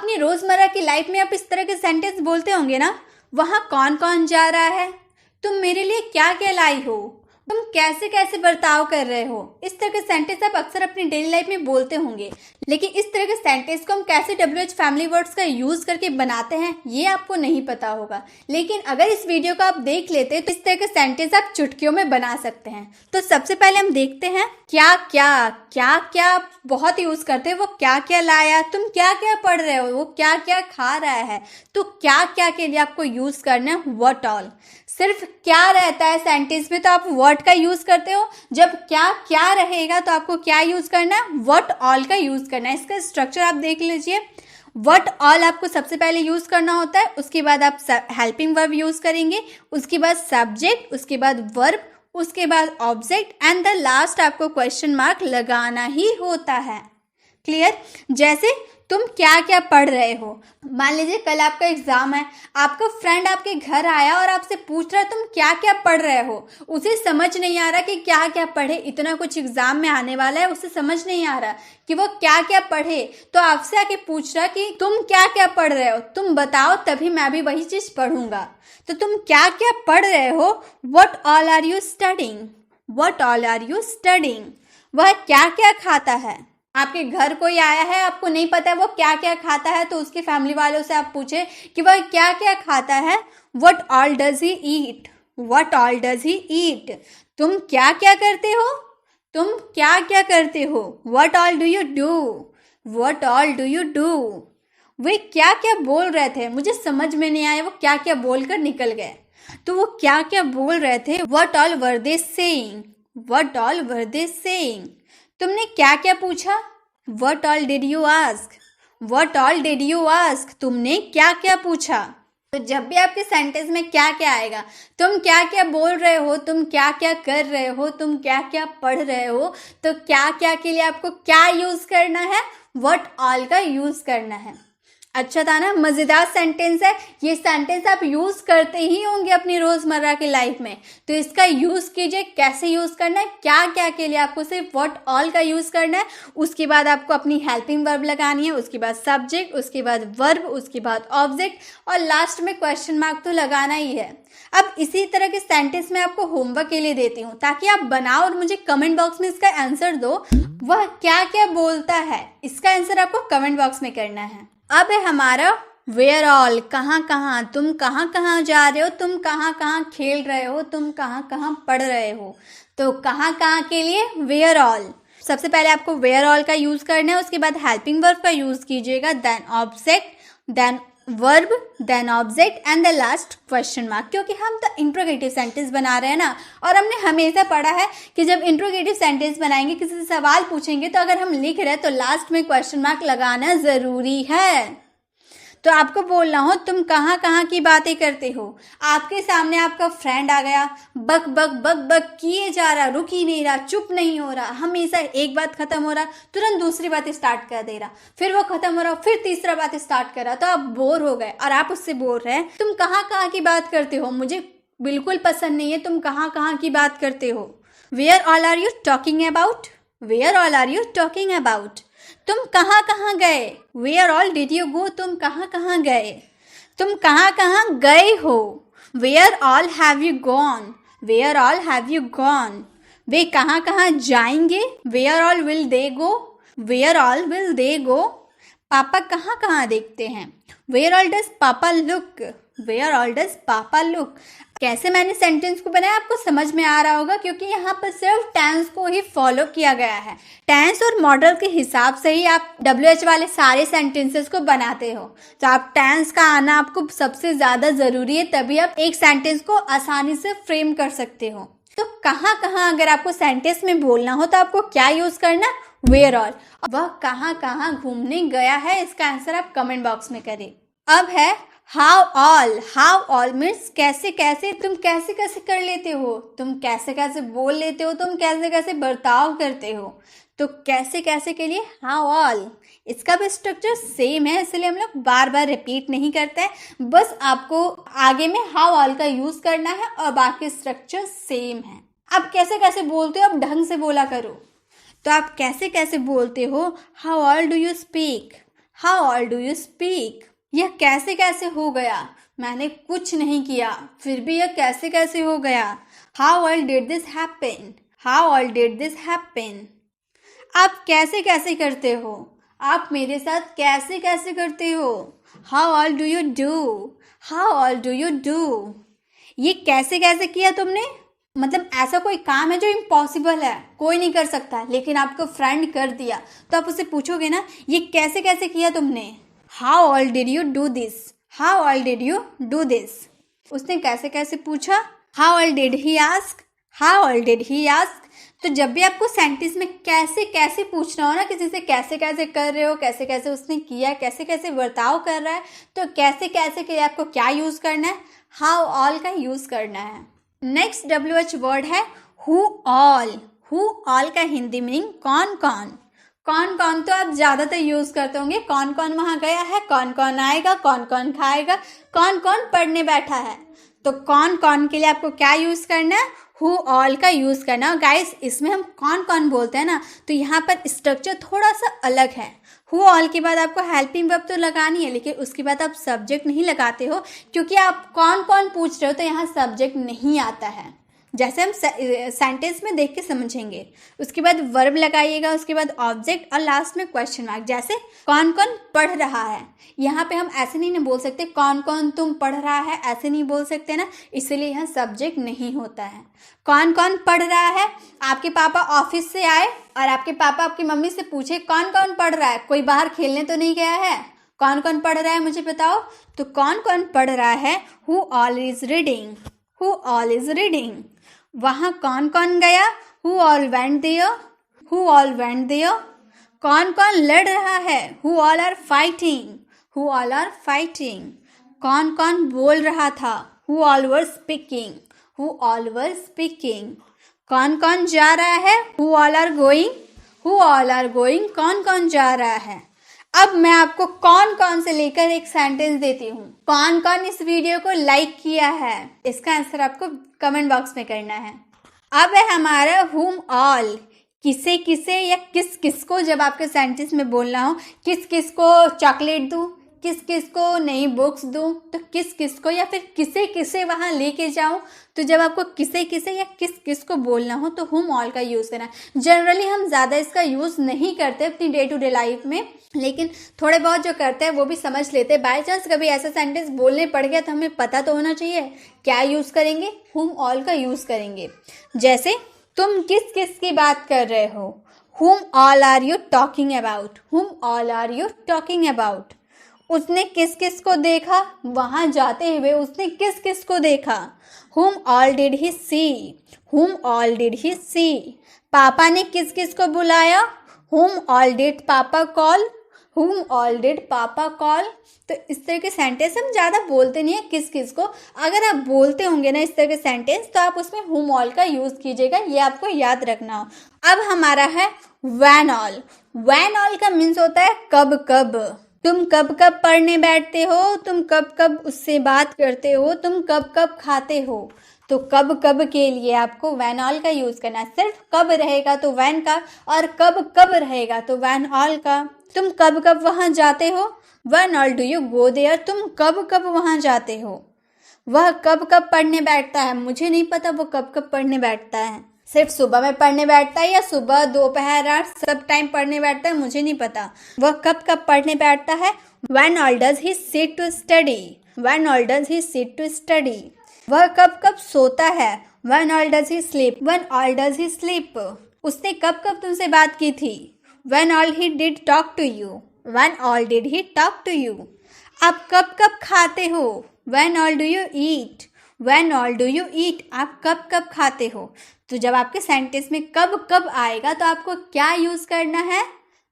अपनी रोजमर्रा की लाइफ में आप इस तरह के सेंटेंस बोलते होंगे ना, वहां कौन कौन जा रहा है, तुम मेरे लिए क्या क्या लाई हो, तुम कैसे कैसे बर्ताव कर रहे हो, इस तरह के सेंटेंस आप अक्सर अपनी डेली लाइफ में बोलते होंगे। लेकिन इस तरह के सेंटेंस को हम कैसे WH फैमिली वर्ड्स का यूज करके बनाते हैं ये आपको नहीं पता होगा। लेकिन अगर इस वीडियो को आप देख लेते तो इस तरह के सेंटेंस आप चुटकियों में बना सकते हैं। तो सबसे पहले हम देखते हैं क्या क्या आप बहुत यूज करते हैं। वो क्या क्या लाया, तुम क्या क्या पढ़ रहे हो, वो क्या क्या खा रहा है। तो क्या क्या के लिए आपको यूज करना है व्हाट ऑल। सिर्फ क्या रहता है सेंटेंस में तो आप व्हाट का यूज करते हो, जब क्या क्या रहेगा तो आपको क्या यूज करना है, व्हाट ऑल का यूज करना है। इसका स्ट्रक्चर आप देख लीजिए। व्हाट ऑल आपको सबसे पहले यूज करना होता है, उसके बाद आप हेल्पिंग वर्ब यूज करेंगे, उसके बाद सब्जेक्ट, उसके बाद वर्ब, उसके बाद ऑब्जेक्ट एंड द लास्ट आपको क्वेश्चन मार्क लगाना ही होता है। क्लियर। जैसे तुम क्या क्या पढ़ रहे हो, मान लीजिए कल आपका एग्जाम है, आपका फ्रेंड आपके घर आया और आपसे पूछ रहा है तुम क्या क्या पढ़ रहे हो। उसे समझ नहीं आ रहा कि क्या क्या पढ़े, इतना कुछ एग्जाम में आने वाला है, उसे समझ नहीं आ रहा कि वो क्या क्या पढ़े। तो आपसे आके पूछ रहा कि तुम क्या क्या पढ़ रहे हो, तुम बताओ तभी मैं भी वही चीज पढ़ूंगा। तो तुम क्या क्या पढ़ रहे हो, what all are you studying, what all are you studying. वह क्या क्या खाता है, आपके घर कोई आया है, आपको नहीं पता है वो क्या क्या खाता है, तो उसके फैमिली वालों से आप पूछे कि वह क्या क्या खाता है, what all does he eat, what all does he eat. तुम क्या क्या करते हो, तुम क्या क्या करते हो, what all do you do, what all do you do. वे क्या क्या बोल रहे थे, मुझे समझ में नहीं आया वो क्या क्या बोलकर निकल गए। तो वो क्या क्या बोल रहे थे, what all were they saying, what all were they saying. तुमने क्या क्या पूछा, what all did you ask, what all did you ask. तुमने क्या क्या पूछा। तो जब भी आपके सेंटेंस में क्या क्या आएगा, तुम क्या क्या बोल रहे हो, तुम क्या क्या कर रहे हो, तुम क्या क्या पढ़ रहे हो, तो क्या क्या के लिए आपको क्या यूज करना है, व्हाट ऑल का यूज करना है। अच्छा था ना, मजेदार सेंटेंस है। ये सेंटेंस आप यूज करते ही होंगे अपनी रोजमर्रा की लाइफ में, तो इसका यूज कीजिए। कैसे यूज करना है, क्या क्या के लिए आपको सिर्फ व्हाट ऑल का यूज करना है, उसके बाद आपको अपनी हेल्पिंग वर्ब लगानी है, उसके बाद सब्जेक्ट, उसके बाद वर्ब, उसके बाद ऑब्जेक्ट और लास्ट में क्वेश्चन मार्क तो लगाना ही है। अब इसी तरह के सेंटेंस में आपको होमवर्क के लिए देती हूँ ताकि आप बनाओ और मुझे कमेंट बॉक्स में इसका आंसर दो। वह क्या क्या बोलता है, इसका आंसर आपको कमेंट बॉक्स में करना है। अब है हमारा वेयर ऑल, कहाँ कहाँ, तुम कहाँ कहाँ जा रहे हो, तुम कहाँ कहाँ खेल रहे हो, तुम कहाँ कहाँ पढ़ रहे हो। तो कहाँ कहाँ के लिए वेयर ऑल। सबसे पहले आपको वेयर ऑल का यूज करना है, उसके बाद हेल्पिंग वर्ब का यूज कीजिएगा, then object, then verb, then object and the last question mark. क्योंकि हम तो इंट्रोगेटिव सेंटेंस बना रहे हैं ना, और हमने हमेशा पढ़ा है कि जब इंट्रोगेटिव सेंटेंस बनाएंगे, किसी से सवाल पूछेंगे, तो अगर हम लिख रहे हैं तो लास्ट में क्वेश्चन मार्क लगाना जरूरी है। तो आपको बोलना हो तुम कहाँ कहाँ की बातें करते हो। आपके सामने आपका फ्रेंड आ गया, बक बक बक बक किए जा रहा, रुक ही नहीं रहा, चुप नहीं हो रहा, हमेशा एक बात खत्म हो रहा तुरंत दूसरी बात स्टार्ट कर दे रहा, फिर वो खत्म हो रहा फिर तीसरा बात स्टार्ट कर रहा। तो आप बोर हो गए और आप उससे बोल रहे हैं तुम कहाँ कहाँ की बात करते हो, मुझे बिल्कुल पसंद नहीं है तुम कहाँ कहाँ की बात करते हो। Where all are you talking about, where all are you talking about. तुम कहाँ कहाँ गए, where all did you go, तुम कहाँ कहाँ गए, तुम कहाँ कहाँ गए हो। Where all have you gone, where all have you gone. वे कहाँ कहाँ जाएंगे, where all will they go, where all will they go. पापा कहाँ कहाँ देखते हैं, where all does papa look, where all does papa look. कैसे मैंने सेंटेंस को बनाया आपको समझ में आ रहा होगा, क्योंकि यहाँ पर सिर्फ टेंस को ही फॉलो किया गया है। टेंस और मॉडल के हिसाब से ही आप WH वाले सारे सेंटेंसेस को बनाते हो। तो आप टेंस का आना आपको सबसे ज्यादा जरूरी है, तभी आप एक सेंटेंस को आसानी से फ्रेम कर सकते हो। तो कहाँ कहाँ अगर आपको सेंटेंस में बोलना हो तो आपको क्या यूज करना, वेयर ऑल। वह कहाँ कहाँ घूमने गया है, इसका आंसर आप कमेंट बॉक्स में करें। अब है how all, how all means कैसे कैसे, तुम कैसे कैसे कर लेते हो, तुम कैसे कैसे बोल लेते हो, तुम कैसे कैसे बर्ताव करते हो। तो कैसे कैसे के लिए हाउ ऑल। इसका भी स्ट्रक्चर सेम है, इसलिए हम लोग बार बार रिपीट नहीं करते हैं, बस आपको आगे में हाउ ऑल का यूज करना है और बाकी स्ट्रक्चर सेम है। अब कैसे कैसे बोलते हो, अब ढंग से बोला करो। तो आप कैसे कैसे बोलते हो, how all do you speak, how all do you speak? यह कैसे कैसे हो गया? मैंने कुछ नहीं किया, फिर भी यह कैसे कैसे हो गया? How all did this happen? How all did this happen? आप कैसे कैसे करते हो? आप मेरे साथ कैसे कैसे करते हो? How all do you do? How all do you do? ये कैसे कैसे किया तुमने? मतलब ऐसा कोई काम है जो इम्पॉसिबल है, कोई नहीं कर सकता, लेकिन आपको फ्रेंड कर दिया, तो आप उससे पूछोगे ना, ये कैसे कैसे किया तुमने? How all did you do this? How all did you do this? उसने कैसे कैसे पूछा? How all did he ask? How all did he ask? तो जब भी आपको सेंटेंस में कैसे कैसे पूछना हो ना, किसी से कैसे कैसे कर रहे हो, कैसे कैसे उसने किया, कैसे कैसे बर्ताव कर रहा है, तो कैसे कैसे के लिए आपको क्या यूज़ करना है? हाउ ऑल का यूज़ करना है। नेक्स्ट WH वर्ड है हु ऑल। हु ऑल का हिंदी मीनिंग कौन कौन। कौन कौन तो आप ज़्यादातर यूज़ करते होंगे, कौन कौन वहाँ गया है, कौन कौन आएगा, कौन कौन खाएगा, कौन कौन पढ़ने बैठा है। तो कौन कौन के लिए आपको क्या यूज़ करना है? हु ऑल का यूज़ करना। और गाइस, इसमें हम कौन कौन बोलते हैं ना, तो यहाँ पर स्ट्रक्चर थोड़ा सा अलग है। हु ऑल के बाद आपको हेल्पिंग वर्ब तो लगानी है, लेकिन उसके बाद आप सब्जेक्ट नहीं लगाते हो, क्योंकि आप कौन कौन पूछ रहे हो तो यहाँ सब्जेक्ट नहीं आता है। जैसे हम सेंटेंस में देख के समझेंगे, उसके बाद वर्ब लगाइएगा, उसके बाद ऑब्जेक्ट और लास्ट में क्वेश्चन मार्क। जैसे कौन कौन पढ़ रहा है, यहाँ पे हम ऐसे नहीं ना बोल सकते कौन कौन तुम पढ़ रहा है, ऐसे नहीं बोल सकते ना, इसलिए यहाँ सब्जेक्ट नहीं होता है। कौन कौन पढ़ रहा है? आपके पापा ऑफिस से आए और आपके पापा आपकी मम्मी से पूछे कौन कौन पढ़ रहा है, कोई बाहर खेलने तो नहीं गया है, कौन कौन पढ़ रहा है मुझे बताओ। तो कौन कौन पढ़ रहा है? Who all is reading. Who all is reading. वहाँ कौन कौन गया? Who all went there. Who all went there. कौन कौन लड़ रहा है? Who all are fighting. Who all are fighting. कौन कौन बोल रहा था? Who all were speaking. Who all were speaking. कौन कौन जा रहा है? Who all are going. Who all are going. कौन कौन जा रहा है? अब मैं आपको कौन कौन से लेकर एक सेंटेंस देती हूँ। कौन कौन इस वीडियो को लाइक किया है, इसका आंसर आपको कमेंट बॉक्स में करना है। अब है हमारा हुम ऑल। किसे किसे या किस किस को जब आपके सेंटेंस में बोलना हो, किस किस को चॉकलेट दूँ, किस किस को नई बुक्स दूँ, तो किस किस को या फिर किसे किसे वहाँ लेके जाऊँ, तो जब आपको किसे किसे या किस किस को बोलना हो तो हुम ऑल का यूज़ करना है। जनरली हम ज़्यादा इसका यूज़ नहीं करते अपनी डे टू डे लाइफ में, लेकिन थोड़े बहुत जो करते हैं वो भी समझ लेते हैं। बाय चांस कभी ऐसा सेंटेंस बोलने पड़ गया तो हमें पता तो होना चाहिए क्या यूज़ करेंगे, हुम ऑल का यूज़ करेंगे। जैसे तुम किस किस की बात कर रहे हो, whom all are you talking about. Whom all are you talking about. उसने किस किस को देखा, वहाँ जाते हुए उसने किस किस को देखा, हुम ऑल डिड ही सी। हुम ऑल डिड ही सी। पापा ने किस किस को बुलाया, हुम ऑल डिड पापा कॉल। हुम ऑल डिड पापा कॉल। तो इस तरह के सेंटेंस हम ज़्यादा बोलते नहीं है किस किस को। अगर आप बोलते होंगे ना इस तरह के सेंटेंस तो आप उसमें हुम ऑल का यूज़ कीजिएगा, ये आपको याद रखना हो। अब हमारा है व्हेन ऑल। व्हेन ऑल का मीन्स होता है कब कब। तुम कब कब पढ़ने बैठते हो, तुम कब कब उससे बात करते हो, तुम कब कब खाते हो। तो कब कब के लिए आपको व्हेन ऑल का यूज़ करना है। सिर्फ कब रहेगा तो व्हेन का, और कब कब रहेगा तो व्हेन ऑल का। तुम कब कब वहाँ जाते हो, when all do you go there. तुम कब कब वहाँ जाते हो। वह कब कब पढ़ने बैठता है, मुझे नहीं पता वो कब कब पढ़ने बैठता है। सिर्फ सुबह में पढ़ने बैठता है या सुबह दोपहर रात सब टाइम पढ़ने बैठता है, मुझे नहीं पता। वह कब कब पढ़ने बैठता है। When all does he sit to study. When all does he sit to study. वह कब कब सोता है, when all does he sleep. When all does he sleep. उसने कब कब तुमसे बात की थी, when all he did talk to you. When all did he talk to you. आप कब कब खाते हो, when all do you eat. When all do you eat. आप कब कब खाते हो। तो जब आपके सेंटेंस में कब कब आएगा तो आपको क्या यूज़ करना है,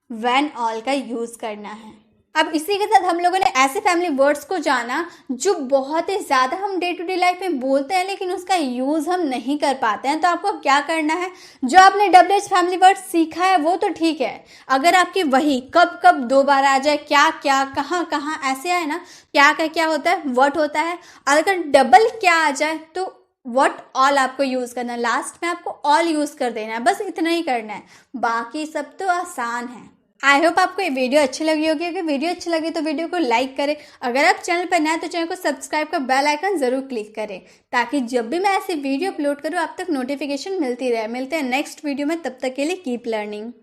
व्हेन ऑल का यूज़ करना है। अब इसी के साथ हम लोगों ने ऐसे फैमिली वर्ड्स को जाना जो बहुत ही ज़्यादा हम डे टू डे लाइफ में बोलते हैं लेकिन उसका यूज़ हम नहीं कर पाते हैं। तो आपको क्या करना है, जो आपने WH फैमिली वर्ड सीखा है वो तो ठीक है, अगर आपकी वही कब कब 2 बार आ जाए, क्या क्या कहाँ कहाँ ऐसे आए ना, क्या का क्या होता है, व्हाट होता है, अगर डबल क्या आ जाए तो व्हाट ऑल आपको यूज़ करना है। लास्ट में आपको ऑल यूज़ कर देना है, बस इतना ही करना है, बाकी सब तो आसान है। आई होप आपको ये वीडियो अच्छी लगी होगी। अगर वीडियो अच्छी लगी तो वीडियो को लाइक करें। अगर आप चैनल पर नए हैं तो चैनल को सब्सक्राइब कर बेल आइकन जरूर क्लिक करें, ताकि जब भी मैं ऐसी वीडियो अपलोड करूँ आप तक नोटिफिकेशन मिलती रहे। मिलते हैं नेक्स्ट वीडियो में, तब तक के लिए कीप लर्निंग।